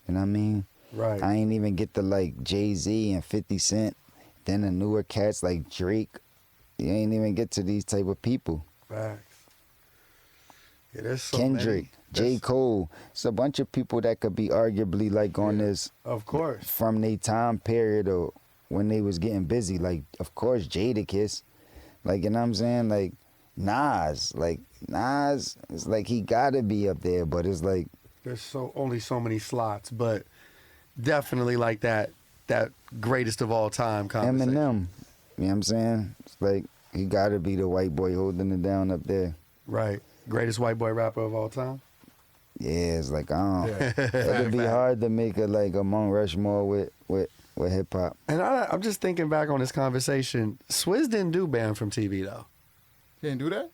You know what I mean? Right. I ain't even get the like Jay-Z and 50 Cent. Then the newer cats like Drake. You ain't even get to these type of people. Facts. Yeah, there's so Kendrick, many. J. Cole. It's a bunch of people that could be arguably like on this Of course. from their time period or when they was getting busy. Like, of course, Jadakiss. Like, you know what I'm saying? Like, Nas. Like, Nas, it's like he gotta be up there, but it's like, There's only so many slots, but definitely like that greatest of all time conversation. Eminem. You know what I'm saying? It's like, he gotta be the white boy holding it down up there. Right. Greatest white boy rapper of all time. Yeah, it's like, I don't Yeah. it'd be hard to make a Mount Rushmore with hip hop. And I'm just thinking back on this conversation. Swizz didn't do Banned from TV though. You didn't do that?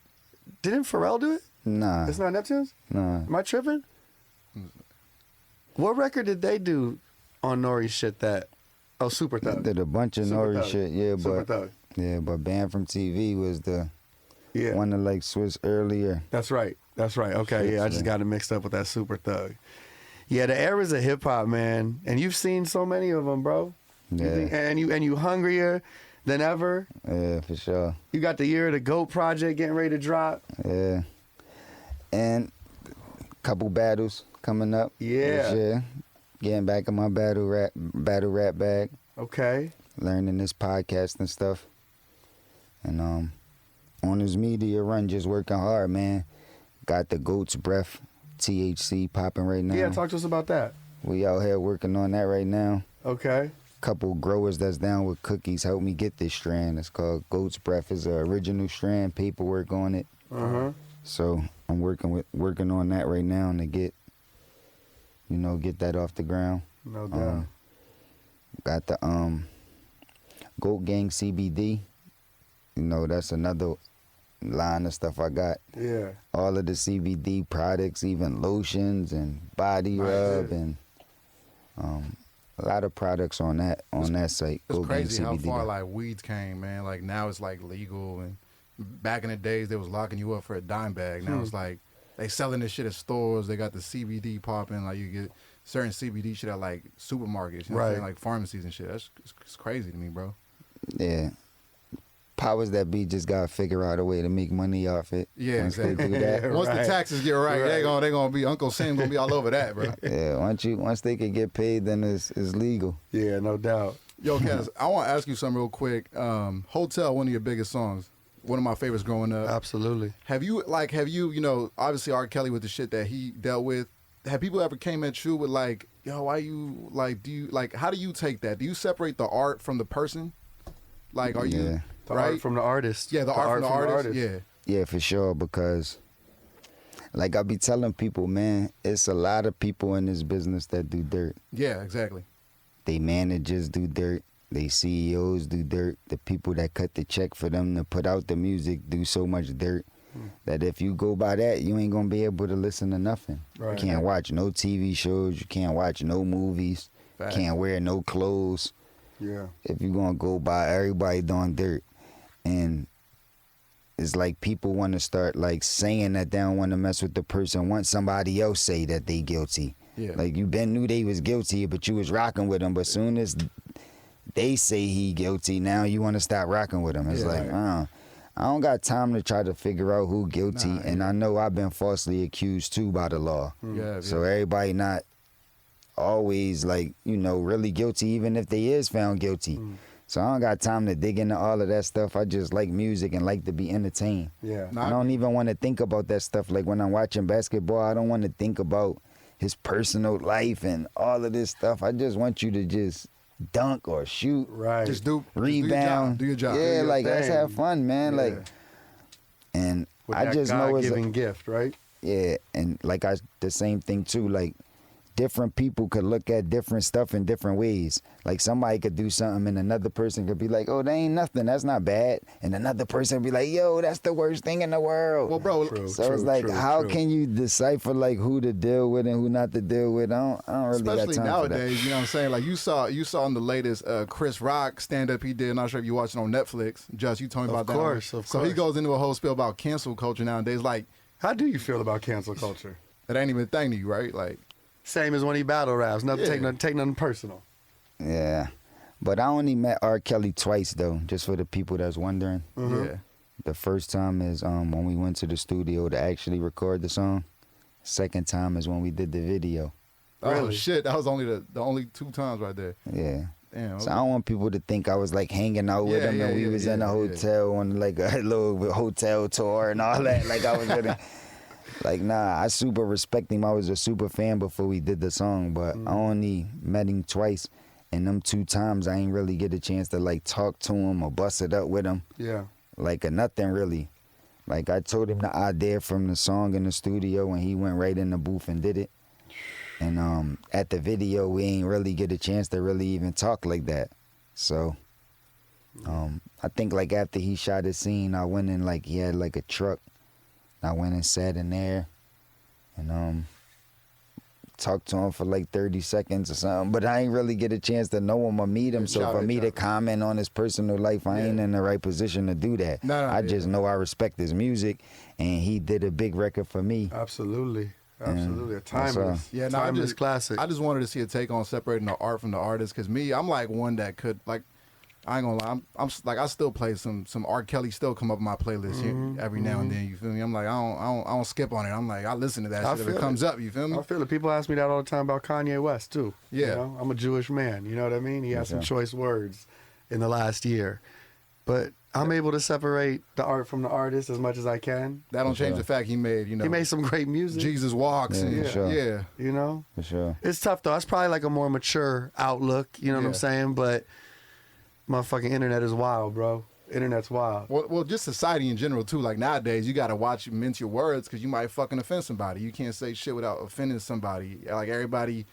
Didn't Pharrell do it? Nah. It's not Neptune's? Nah. Am I tripping? What record did they do on Nori's shit that? Oh, Super Thug. Did a bunch of Super Nori Thug. shit, yeah, Super but Thug. yeah, but Banned from TV was the Yeah. one of like Swiss earlier. That's right. That's right. Okay, yeah, I just got it mixed up with that Super Thug. Yeah, the eras of hip hop, man, and you've seen so many of them, bro. Yeah, And you hungrier than ever. yeah, for sure. You got the Year of the Goat project getting ready to drop. Yeah, and couple battles coming up. Yeah. this year. Getting back in my battle rap bag. Okay. Learning this podcast and stuff. And on this media run, just working hard, man. Got the Goat's Breath THC popping right now. Yeah, talk to us about that. We out here working on that right now. Okay. Couple growers that's down with cookies helped me get this strand. It's called Goat's Breath. It's an original strand, paperwork on it. Uh-huh. So I'm working on that right now and to get that off the ground. No doubt. Got the Goat Gang CBD. That's another line of stuff I got. Yeah. All of the CBD products, even lotions and body rub and a lot of products on that site. It's Goat crazy Gang how CBD. far like weeds came, man. Like now it's like legal, and back in the days they was locking you up for a dime bag. Now it's like they selling this shit at stores. They got the CBD popping. Like you get certain CBD shit at like supermarkets, you know what I'm saying? Like pharmacies and shit. It's crazy to me, bro. Yeah. Powers that be just gotta figure out a way to make money off it. Yeah, Once they exactly. do that. Once the Right. taxes get right, they gonna be Uncle Sam gonna be all over that, bro. Yeah, once they can get paid, then it's legal. Yeah, no doubt. Yo, Cass, I want to ask you something real quick. Hotel, one of your biggest songs, one of my favorites growing up. Absolutely. Have you, obviously R. Kelly with the shit that he dealt with, have people ever came at you with like, yo, why you, like, how do you take that? Do you separate the art from the person? Like, are you, Yeah. The right? art from the artist. Yeah, the art from the artist. Yeah. Yeah, for sure, because like I be telling people, man, it's a lot of people in this business that do dirt. Yeah, exactly. They managers do dirt. They CEOs do dirt. The people that cut the check for them to put out the music do so much dirt that if you go by that, you ain't gonna be able to listen to nothing. Right. You can't watch no TV shows. You can't watch no movies. Facts. Can't wear no clothes. Yeah. If you're gonna go by everybody doing dirt. And it's like people want to start like saying that they don't want to mess with the person once somebody else say that they guilty. Yeah. Like you been knew they was guilty, but you was rocking with them. But soon as they say he guilty, now you want to stop rocking with him. It's Yeah, like, right. I don't got time to try to figure out who guilty. Nah, and yeah. I know I've been falsely accused too by the law. Yeah. So everybody not always like, really guilty, even if they is found guilty. So I don't got time to dig into all of that stuff. I just like music and like to be entertained. Yeah. Nah, I don't even want to think about that stuff. Like when I'm watching basketball, I don't want to think about his personal life and all of this stuff. I just want you to just dunk or shoot, Right. Just do rebound. Do your job. Yeah, Do your like let's thing. have fun, man. Yeah. Like, and With I that just know it's God-given gift, right? yeah, and like the same thing too. Like different people could look at different stuff in different ways. Like somebody could do something and another person could be like, oh, that ain't nothing, that's not bad. And another person would be like, yo, that's the worst thing in the world. Well, bro, It's like, how can you decipher like who to deal with and who not to deal with? I don't really got especially time nowadays, for that. you know what I'm saying? Like you saw in the latest Chris Rock stand-up he did. I'm not sure if you watched it on Netflix. Just you told me about that. Of So course. he goes into a whole spiel about cancel culture nowadays. Like, How do you feel about cancel culture? it ain't even a thing to you, right? Like, Same as when he battle raps. Nothing, Yeah. take nothing personal. Yeah. But I only met R. Kelly twice though, just for the people that's wondering. yeah. The first time is when we went to the studio to actually record the song. Second time is when we did the video. Oh Really? shit, that was only the only 2 times right there. Yeah. Damn. So I don't want people to think I was like hanging out with Yeah, him and we yeah, was yeah, in a yeah. hotel on like a little hotel tour and all that. Like I was with him. Like nah, I super respect him. I was a super fan before we did the song, but I only met him twice. And them 2 times I ain't really get a chance to like talk to him or bust it up with him. Yeah. Like nothing really. Like I told him the idea from the song in the studio and he went right in the booth and did it. And at the video we ain't really get a chance to really even talk like that. So I think like after he shot his scene I went in like he had like a truck. I went and sat in there and talked to him for like 30 seconds or something, but I ain't really get a chance to know him or meet him. So for me to comment on his personal life, I ain't in the right position to do that. I just know I respect his music, and he did a big record for me. Absolutely. Absolutely. A that's all. timeless. Yeah, no, timeless classic. I just wanted to see a take on separating the art from the artist, because me, I'm like one that could, like, I ain't gonna lie, I'm like, I still play some R. Kelly, still come up in my playlist here every now and then. You feel me? I'm like, I don't skip on it. I'm like, I listen to that I shit if feel it comes it. up. You feel me? I feel it. People ask me that all the time about Kanye West too. Yeah. You know, I'm a Jewish man. You know what I mean? He has some choice words in the last year, but I'm able to separate the art from the artist as much as I can. That don't change the fact he made, you know, He made some great music. Jesus Walks Yeah, and for sure. yeah. You know, For sure. it's tough though. That's probably like a more mature outlook. You know what I'm Yeah. saying? But motherfucking internet is wild, bro. Internet's wild. Well, just society in general too. Like nowadays, you gotta watch mince your words because you might fucking offend somebody. You can't say shit without offending somebody. Like everybody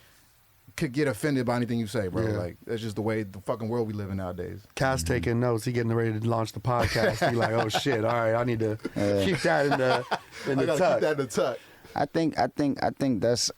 could get offended by anything you say, bro. Yeah. Like that's just the way the fucking world we live in nowadays. Cass taking notes. He getting ready to launch the podcast. He like, oh shit. All right, I need to keep that in the I gotta tuck. keep that in the tuck. I think that's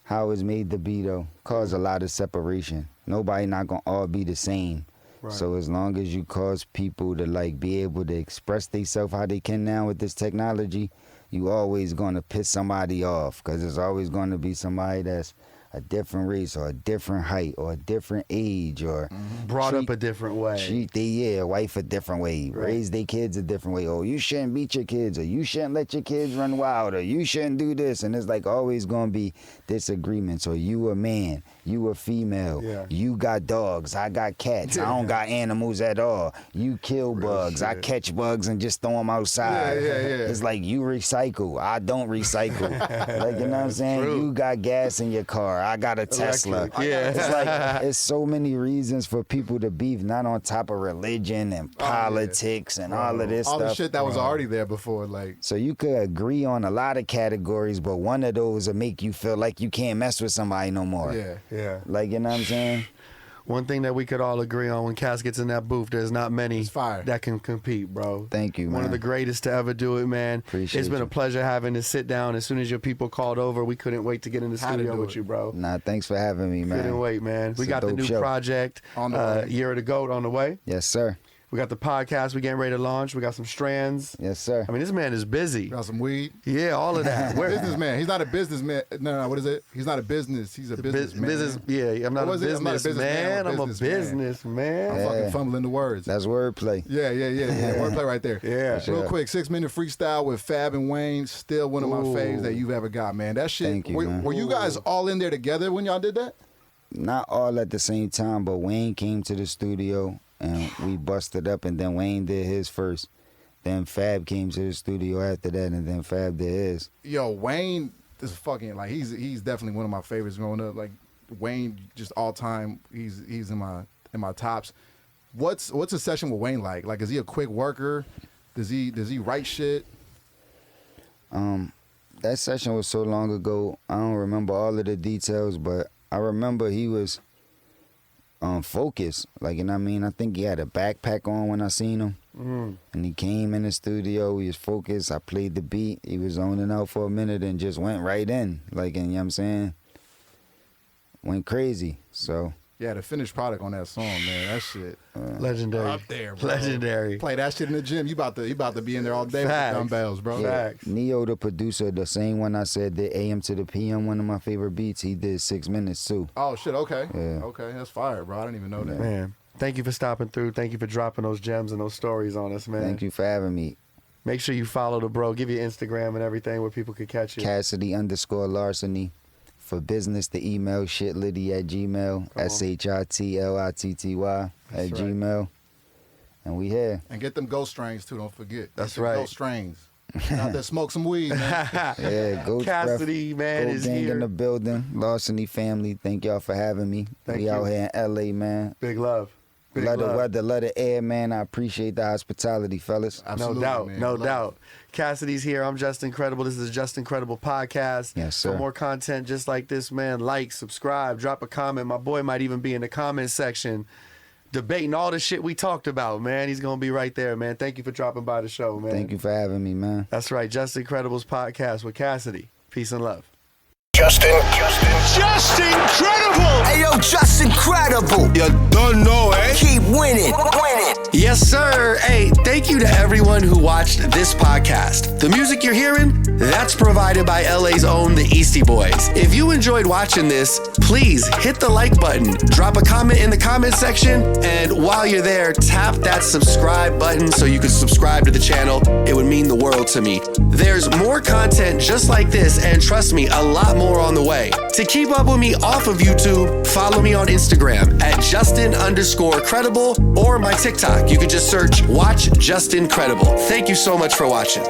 how it's made to be though. Cause a lot of separation. Nobody not gonna all be the same. Right. So as long as you cause people to like be able to express themselves how they can now with this technology, you always gonna piss somebody off. Cause there's always gonna be somebody that's a different race or a different height or a different age or Brought up a different way. treat their wife a different way, Right. raise their kids a different way. Oh, you shouldn't beat your kids, or you shouldn't let your kids run wild, or you shouldn't do this. And it's like always gonna be disagreements. Or you a man, you a female, Yeah. you got dogs, I got cats, I don't got animals at all. You kill bugs, I shit. catch bugs and just throw them outside. Yeah. It's like you recycle, I don't recycle. Like, you know what I'm saying? True. You got gas in your car, I got a Tesla. Electric, yeah. It's like it's so many reasons for people to beef, not on top of religion and politics and all of this All stuff. the shit that was already there before, like So you could agree on a lot of categories, but one of those will make you feel like you can't mess with somebody no more. Yeah. Like, you know what I'm saying? One thing that we could all agree on when Cass gets in that booth, there's not many It's fire. that can compete, bro. Thank you, One of man. the greatest to ever do it, man. Appreciate It's been you. a pleasure having to sit down. As soon as your people called over, we couldn't wait to get in the Had to studio do with it. you, bro. Nah, thanks for having me, man. Couldn't wait, man. We It's a got the dope new show. project, On the way. Year of the Goat, on the way. Yes, sir. We got the podcast we getting ready to launch. We got some strands. Yes, sir. I mean, this man is busy. got some weed. Yeah, all of that. Where, Businessman. He's not a businessman. No. What is it? He's not a business. He's a businessman. Yeah, I'm not a What was it? I'm not a businessman. I'm a businessman. businessman. I'm fucking fumbling the words. That's wordplay. Yeah. Wordplay right there. Yeah. Real quick, 6-minute freestyle with Fab and Wayne. Still one of my Ooh. faves that you've ever got, man. That shit. Thank you, were, man. were you guys all in there together when y'all did that? Not all at the same time, but Wayne came to the studio and we busted up, and then Wayne did his first. Then Fab came to the studio after that, and then Fab did his. Yo, Wayne is fucking like he's definitely one of my favorites growing up. Like Wayne, just all time. He's in my tops. What's a session with Wayne like? Like, is he a quick worker? Does he write shit? That session was so long ago. I don't remember all of the details, but I remember he was focused. Like, you know what I mean? I think he had a backpack on when I seen him. And he came in the studio. He was focused. I played the beat. He was zoning out for a minute and just went right in. Like, and you know what I'm saying? Went crazy. So. Yeah, the finished product on that song, man, that shit legendary. up there, bro. Legendary. Play that shit in the gym. You about to be in there all day with the dumbbells, bro. Yeah. Facts. Neo, the producer, the same one I said did AM to the PM, one of my favorite beats. He did 6 minutes too. Oh shit, okay. Yeah. Okay, that's fire, bro. I didn't even know that. Man, thank you for stopping through. Thank you for dropping those gems and those stories on us, man. Thank you for having me. Make sure you follow the bro. Give your Instagram and everything where people could catch you. Cassidy_Larceny. For business, the email shitlitty@gmail, SHITLITTY@gmail. And we here. And get them ghost strains too, don't forget. That's Get them right. Ghost strains. Out there, smoke some weed, man. Yeah, Ghost Cassidy, man, Gold is gang here. in the building. Larceny family, thank y'all for having me. Thank we you. out here in LA, man. Big love. Big Love the love. weather, love the air, man. I appreciate the hospitality, fellas. Absolutely, No doubt, man. no Love doubt. Cassidy's here. I'm Just Incredible. This is the Just Incredible podcast. Yes, sir. For more content just like this, man, like, subscribe, drop a comment. My boy might even be in the comment section debating all the shit we talked about, man. He's going to be right there, man. Thank you for dropping by the show, man. Thank you for having me, man. That's right. Just Incredible's podcast with Cassidy. Peace and love. Just incredible! Hey yo, just incredible. You don't know, eh? Keep winning. Yes, sir. Hey, thank you to everyone who watched this podcast. The music you're hearing, that's provided by LA's own The Eastie Boys. If you enjoyed watching this, please hit the like button, drop a comment in the comment section, and while you're there, tap that subscribe button so you can subscribe to the channel. It would mean the world to me. There's more content just like this, and trust me, a lot more on the way. To keep up with me off of YouTube, follow me on Instagram at Justin_credible or my TikTok. You could just search Watch Just Incredible. Thank you so much for watching.